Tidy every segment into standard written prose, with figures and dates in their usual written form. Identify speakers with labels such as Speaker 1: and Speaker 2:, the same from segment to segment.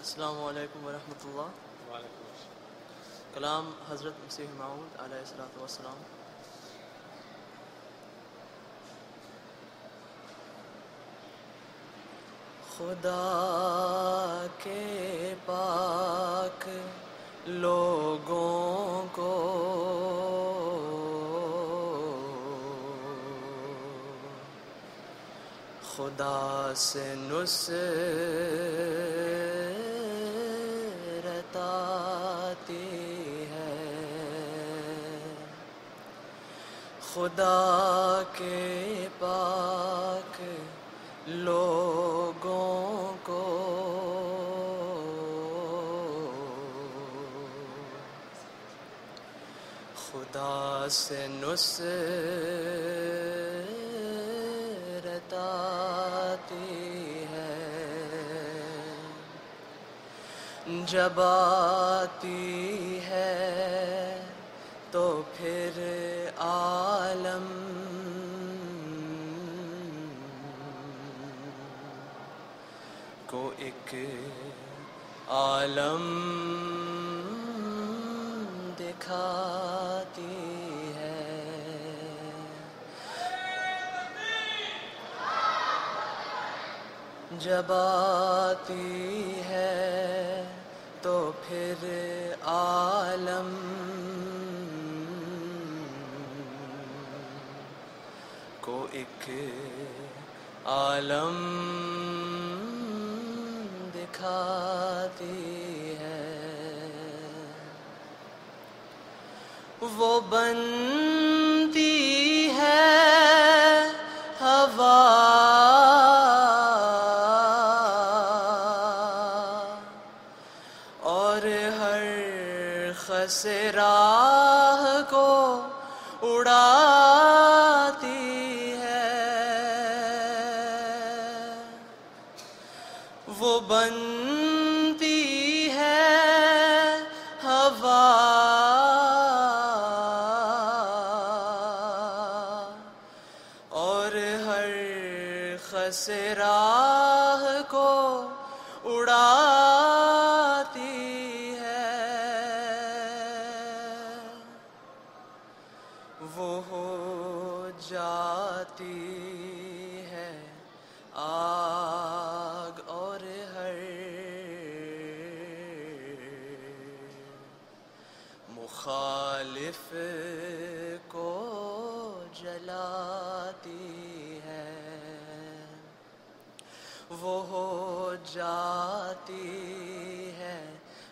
Speaker 1: السلام علیکم ورحمۃ اللہ۔
Speaker 2: وعلیکم السلام۔
Speaker 1: کلام حضرت مسیح موعود علیہ الصلوۃ والسلام۔ خدا کے پاک لوگوں کو خدا سے نصرت آتی ہے، خدا کے پاک لوگوں کو خدا سے نصرت آتی ہے، جب آتی ہے تو پھر عالم کو ایک عالم دکھاتی ہے، جب آتی ہے تو پھر عالم کو ایک عالم دکھاتی ہے، وہ بنتی ہے ہوا اور ہر خس راہ کو اڑاتی ہے، وہ بنتی ہے ہوا اور ہر خس راہ کو اڑاتی ہے، وہ ہو جاتی ہے آگ اور ہر مخالف کو جلاتی ہے، وہ ہو جاتی ہے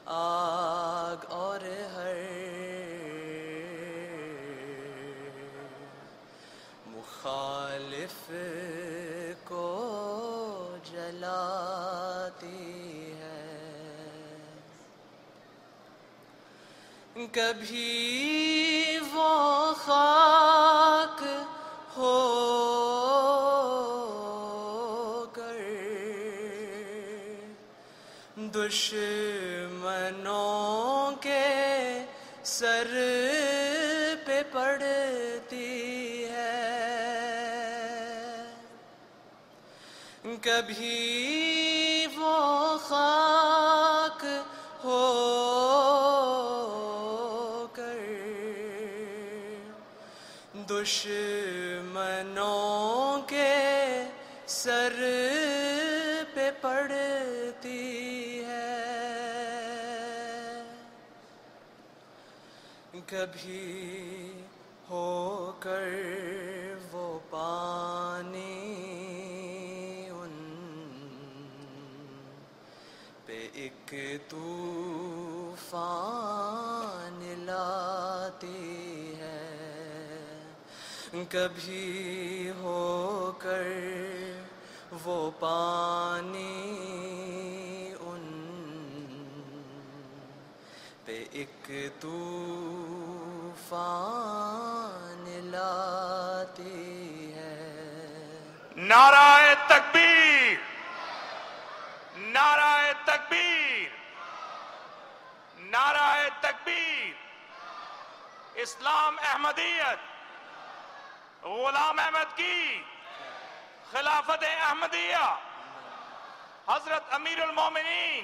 Speaker 1: آگ اور ہر مخالف کو جلاتی ہے، کبھی وہ خاک ہو کر دشمنوں کے سر پہ پڑتی ہے، کبھی وہ خاک ہو کر دشمنوں کے سر پہ پڑتی ہے، کبھی ہو کر وہ پانی ان پہ ایک طوفان لاتی ہے، کبھی ہو کر وہ پانی ان پہ ایک طوفان لاتی ہے،
Speaker 2: نعرہ تکبیر، نعرہ تکبیر، نعرہ تکبیر۔ اسلام احمدیت، غلام احمد کی خلافت احمدیہ، حضرت امیر المومنین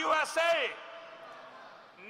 Speaker 2: USA,